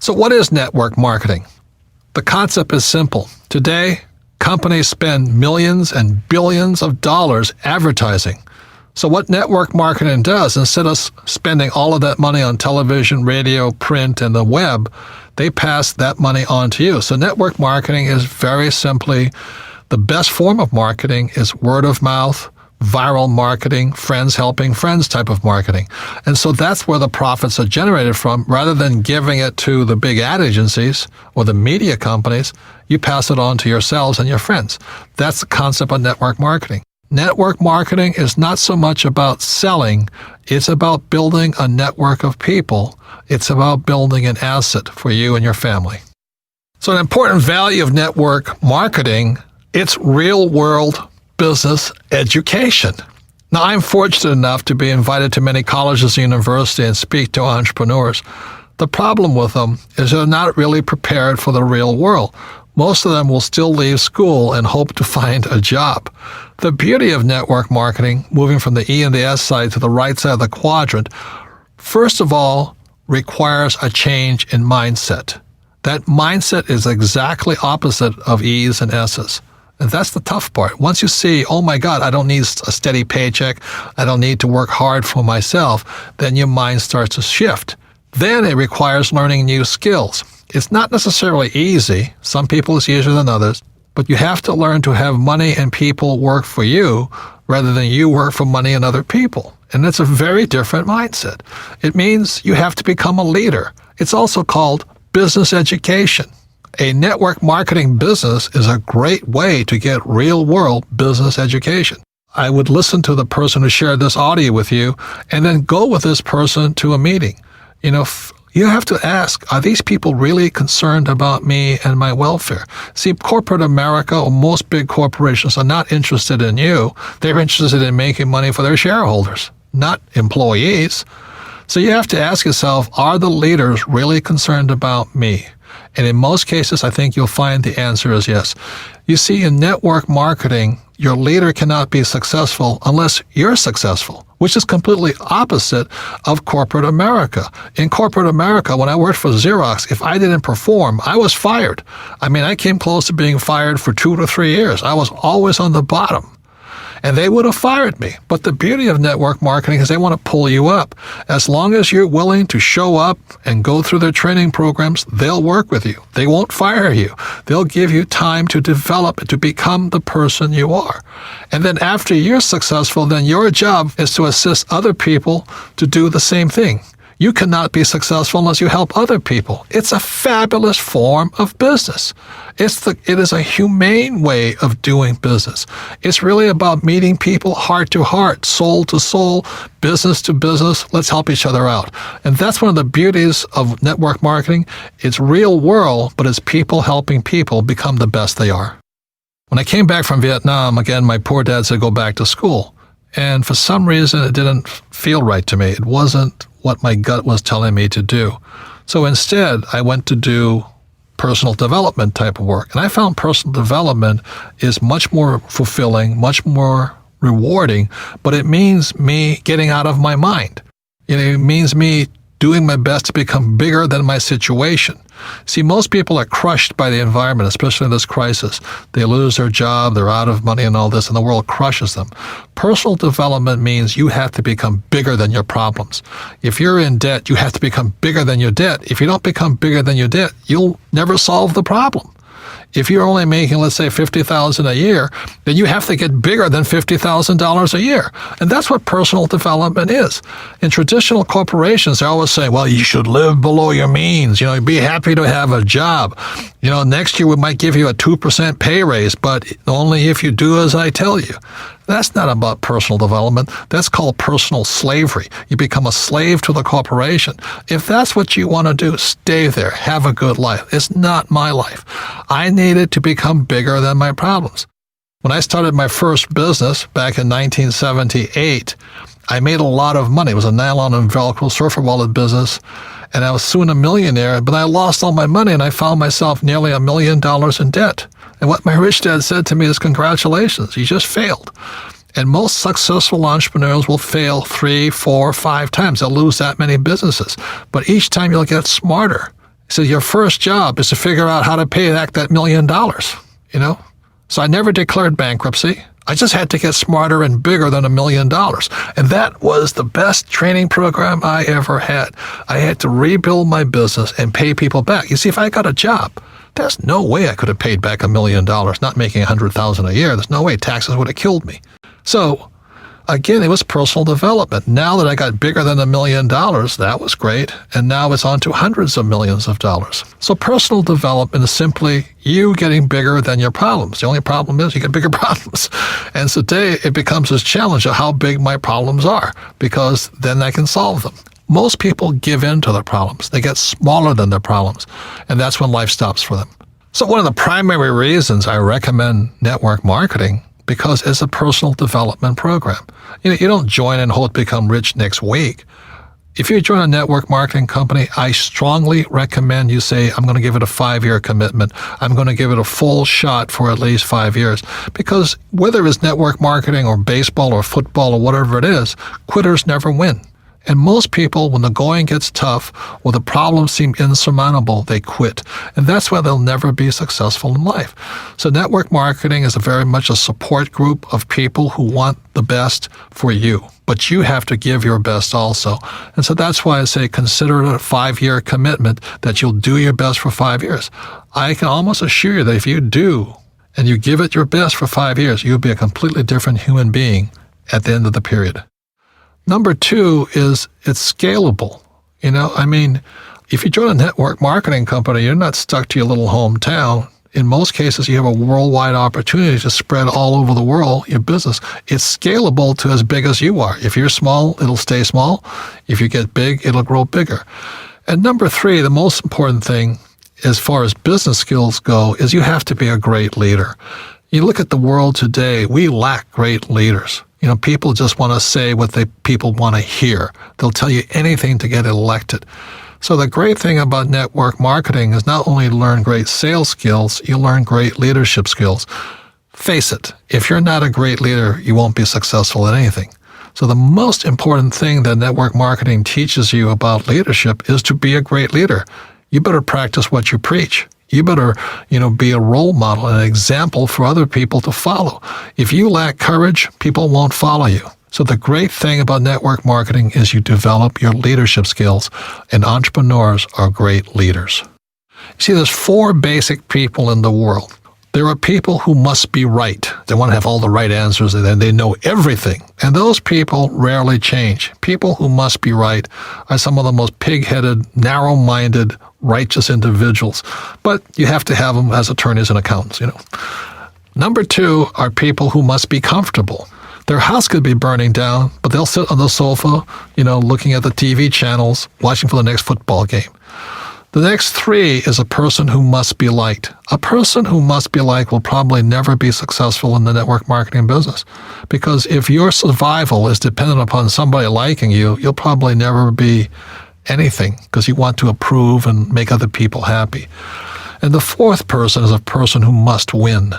So what is network marketing? The concept is simple. Today, companies spend millions and billions of dollars advertising. So what network marketing does, instead of spending all of that money on television, radio, print, and the web, they pass that money on to you. So network marketing is very simply the best form of marketing is word of mouth, viral marketing, friends helping friends type of marketing. And so that's where the profits are generated from. Rather than giving it to the big ad agencies or the media companies, you pass it on to yourselves and your friends. That's the concept of network marketing. Network marketing is not so much about selling, it's about building a network of people. It's about building an asset for you and your family. So an important value of network marketing, it's real-world business education. Now, I'm fortunate enough to be invited to many colleges and universities and speak to entrepreneurs. The problem with them is they're not really prepared for the real world. Most of them will still leave school and hope to find a job. The beauty of network marketing, moving from the E and the S side to the right side of the quadrant, first of all, requires a change in mindset. That mindset is exactly opposite of E's and S's. And that's the tough part. Once you see, oh my God, I don't need a steady paycheck, I don't need to work hard for myself, then your mind starts to shift. Then it requires learning new skills. It's not necessarily easy. Some people it's easier than others. But you have to learn to have money and people work for you rather than you work for money and other people. And it's a very different mindset. It means you have to become a leader. It's also called business education. A network marketing business is a great way to get real-world business education. I would listen to the person who shared this audio with you and then go with this person to a meeting. You have to ask, are these people really concerned about me and my welfare? See, corporate America or most big corporations are not interested in you. They're interested in making money for their shareholders, not employees. So you have to ask yourself, are the leaders really concerned about me? And in most cases, I think you'll find the answer is yes. You see, in network marketing, your leader cannot be successful unless you're successful, which is completely opposite of corporate America. In corporate America, when I worked for Xerox, if I didn't perform, I was fired. I came close to being fired for 2 to 3 years. I was always on the bottom. And they would have fired me. But the beauty of network marketing is they want to pull you up. As long as you're willing to show up and go through their training programs, they'll work with you. They won't fire you. They'll give you time to develop, to become the person you are. And then after you're successful, then your job is to assist other people to do the same thing. You cannot be successful unless you help other people. It's a fabulous form of business. It is a humane way of doing business. It's really about meeting people heart to heart, soul to soul, business to business. Let's help each other out. And that's one of the beauties of network marketing. It's real world, but it's people helping people become the best they are. When I came back from Vietnam, again, my poor dad said, go back to school. And for some reason, it didn't feel right to me. It wasn't what my gut was telling me to do. So instead, I went to do personal development type of work. And I found personal development is much more fulfilling, much more rewarding, but it means me getting out of my mind. It means me doing my best to become bigger than my situation. See, most people are crushed by the environment, especially in this crisis. They lose their job, they're out of money and all this, and the world crushes them. Personal development means you have to become bigger than your problems. If you're in debt, you have to become bigger than your debt. If you don't become bigger than your debt, you'll never solve the problem. If you're only making, let's say, $50,000 a year, then you have to get bigger than $50,000 a year. And that's what personal development is. In traditional corporations, they always say, well, you should live below your means. Be happy to have a job. Next year we might give you a 2% pay raise, but only if you do as I tell you. That's not about personal development. That's called personal slavery. You become a slave to the corporation. If that's what you want to do, stay there. Have a good life. It's not my life. I needed to become bigger than my problems. When I started my first business back in 1978, I made a lot of money. It was a nylon and Velcro surfer wallet business, and I was soon a millionaire, but I lost all my money and I found myself nearly $1 million in debt. And what my rich dad said to me is, congratulations, you just failed. And most successful entrepreneurs will fail 3, 4, 5 times. They'll lose that many businesses. But each time you'll get smarter. So your first job is to figure out how to pay back that $1 million, So I never declared bankruptcy. I just had to get smarter and bigger than $1 million. And that was the best training program I ever had. I had to rebuild my business and pay people back. You see, if I got a job, there's no way I could have paid back $1 million, not making $100,000 a year. There's no way. Taxes would have killed me. So again, it was personal development. Now that I got bigger than $1 million, that was great. And now it's on to hundreds of millions of dollars. So personal development is simply you getting bigger than your problems. The only problem is you get bigger problems. And so today it becomes this challenge of how big my problems are, because then I can solve them. Most people give in to their problems. They get smaller than their problems. And that's when life stops for them. So one of the primary reasons I recommend network marketing, because it's a personal development program. You don't join and hope to become rich next week. If you join a network marketing company, I strongly recommend you say, I'm going to give it a 5-year commitment. I'm going to give it a full shot for at least 5 years. Because whether it's network marketing or baseball or football or whatever it is, quitters never win. And most people, when the going gets tough or the problems seem insurmountable, they quit. And that's why they'll never be successful in life. So network marketing is very much a support group of people who want the best for you. But you have to give your best also. And so that's why I say consider it a 5-year commitment that you'll do your best for 5 years. I can almost assure you that if you do and you give it your best for 5 years, you'll be a completely different human being at the end of the period. Number 2 is it's scalable. If you join a network marketing company, you're not stuck to your little hometown. In most cases, you have a worldwide opportunity to spread all over the world your business. It's scalable to as big as you are. If you're small, it'll stay small. If you get big, it'll grow bigger. And number 3, the most important thing as far as business skills go is you have to be a great leader. You look at the world today, we lack great leaders. People just want to say what people want to hear. They'll tell you anything to get elected. So the great thing about network marketing is not only learn great sales skills, you learn great leadership skills. Face it, if you're not a great leader, you won't be successful at anything. So the most important thing that network marketing teaches you about leadership is to be a great leader. You better practice what you preach. You better, be a role model, an example for other people to follow. If you lack courage, people won't follow you. So the great thing about network marketing is you develop your leadership skills, and entrepreneurs are great leaders. See, there's 4 basic people in the world. There are people who must be right. They want to have all the right answers, and they know everything. And those people rarely change. People who must be right are some of the most pig-headed, narrow-minded, righteous individuals. But you have to have them as attorneys and accountants, Number 2 are people who must be comfortable. Their house could be burning down, but they'll sit on the sofa, looking at the TV channels, watching for the next football game. The next 3 is a person who must be liked. A person who must be liked will probably never be successful in the network marketing business. Because if your survival is dependent upon somebody liking you, you'll probably never be anything because you want to approve and make other people happy. And the 4th person is a person who must win.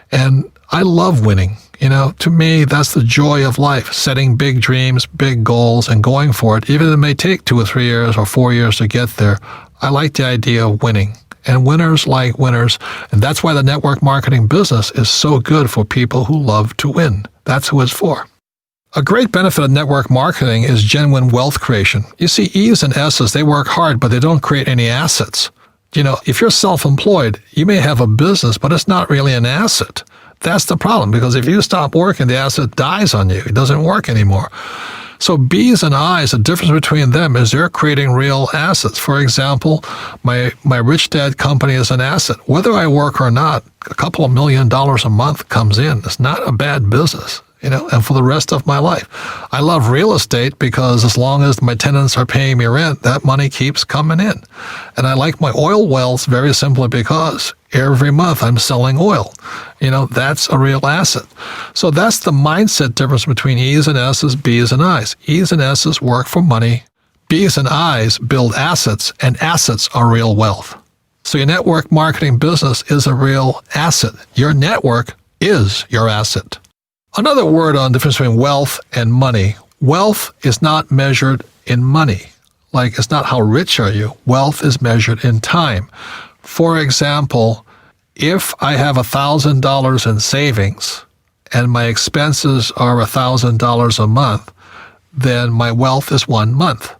And I love winning. To me, that's the joy of life, setting big dreams, big goals, and going for it. Even if it may take 2 or 3 years or 4 years to get there, I like the idea of winning. And winners like winners. And that's why the network marketing business is so good for people who love to win. That's who it's for. A great benefit of network marketing is genuine wealth creation. You see, E's and S's, they work hard, but they don't create any assets. If you're self-employed, you may have a business, but it's not really an asset. That's the problem, because if you stop working, the asset dies on you. It doesn't work anymore. So B's and I's, the difference between them is they're creating real assets. For example, my Rich Dad company is an asset. Whether I work or not, a couple of $1 million a month comes in. It's not a bad business, and for the rest of my life. I love real estate because as long as my tenants are paying me rent, that money keeps coming in. And I like my oil wells very simply because every month I'm selling oil. That's a real asset. So that's the mindset difference between E's and S's, B's and I's. E's and S's work for money. B's and I's build assets, and assets are real wealth. So your network marketing business is a real asset. Your network is your asset. Another word on the difference between wealth and money. Wealth is not measured in money. Like, it's not how rich are you. Wealth is measured in time. For example, if I have $1,000 in savings and my expenses are $1,000 a month, then my wealth is 1 month.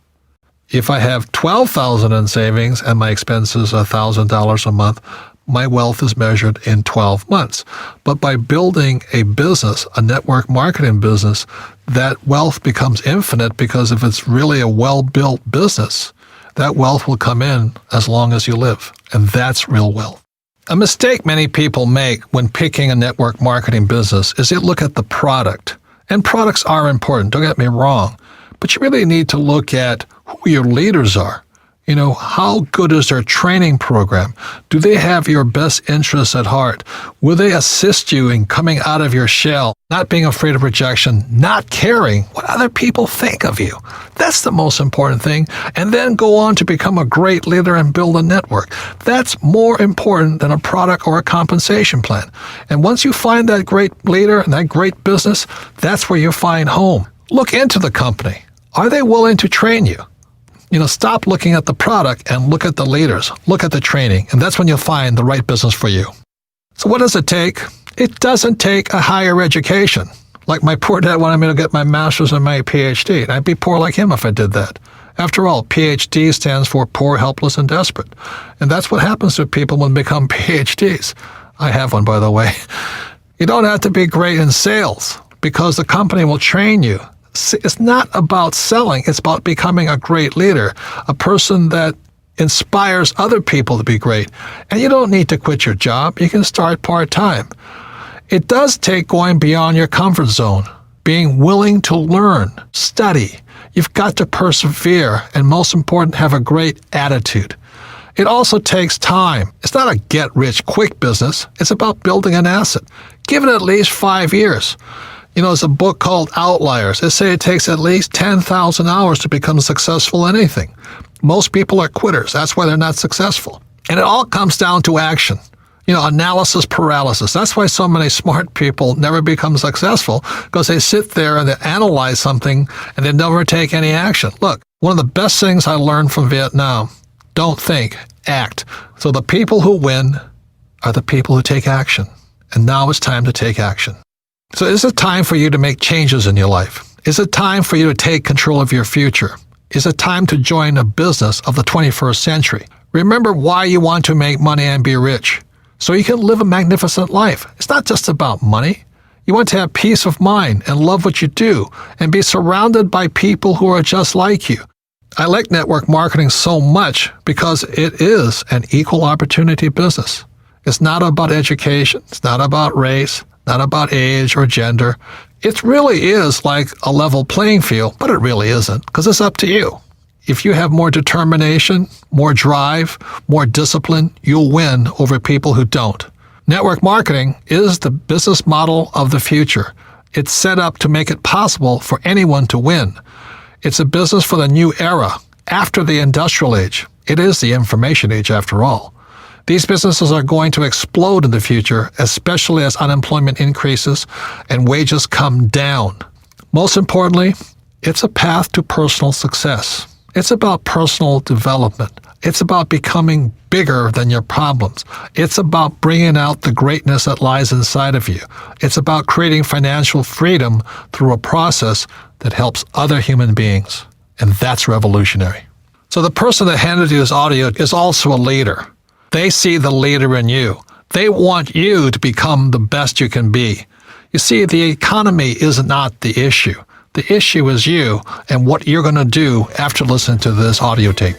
If I have $12,000 in savings and my expenses are $1,000 a month, my wealth is measured in 12 months. But by building a business, a network marketing business, that wealth becomes infinite, because if it's really a well-built business, that wealth will come in as long as you live. And that's real wealth. A mistake many people make when picking a network marketing business is they look at the product. And products are important, don't get me wrong. But you really need to look at who your leaders are. You know, how good is their training program? Do they have your best interests at heart? Will they assist you in coming out of your shell, not being afraid of rejection, not caring what other people think of you? That's the most important thing. And then go on to become a great leader and build a network. That's more important than a product or a compensation plan. And once you find that great leader and that great business, that's where you find home. Look into the company. Are they willing to train you? You know, stop looking at the product and look at the leaders. Look at the training, and that's when you'll find the right business for you. So what does it take? It doesn't take a higher education. Like my poor dad wanted me to get my master's and my PhD, and I'd be poor like him if I did that. After all, PhD stands for poor, helpless, and desperate. And that's what happens to people when they become PhDs. I have one, by the way. You don't have to be great in sales, because the company will train you. It's not about selling, it's about becoming a great leader, a person that inspires other people to be great. And you don't need to quit your job, you can start part-time. It does take going beyond your comfort zone, being willing to learn, study. You've got to persevere, and most important, have a great attitude. It also takes time. It's not a get-rich-quick business, it's about building an asset. Give it at least 5 years. You know, there's a book called Outliers. They say it takes at least 10,000 hours to become successful in anything. Most people are quitters. That's why they're not successful. And it all comes down to action. You know, analysis paralysis. That's why so many smart people never become successful, because they sit there and they analyze something and they never take any action. Look, one of the best things I learned from Vietnam, don't think, act. So the people who win are the people who take action. And now it's time to take action. So is it time for you to make changes in your life? Is it time for you to take control of your future? Is it time to join a business of the 21st century? Remember why you want to make money and be rich, so you can live a magnificent life. It's not just about money. You want to have peace of mind and love what you do and be surrounded by people who are just like you. I like network marketing so much because it is an equal opportunity business. It's not about education. It's not about race. Not about age or gender. It really is like a level playing field, but it really isn't, because it's up to you. If you have more determination, more drive, more discipline, you'll win over people who don't. Network marketing is the business model of the future. It's set up to make it possible for anyone to win. It's a business for the new era, after the industrial age. It is the information age after all. These businesses are going to explode in the future, especially as unemployment increases and wages come down. Most importantly, it's a path to personal success. It's about personal development. It's about becoming bigger than your problems. It's about bringing out the greatness that lies inside of you. It's about creating financial freedom through a process that helps other human beings. And that's revolutionary. So the person that handed you this audio is also a leader. They see the leader in you. They want you to become the best you can be. You see, the economy is not the issue. The issue is you and what you're going to do after listening to this audio tape.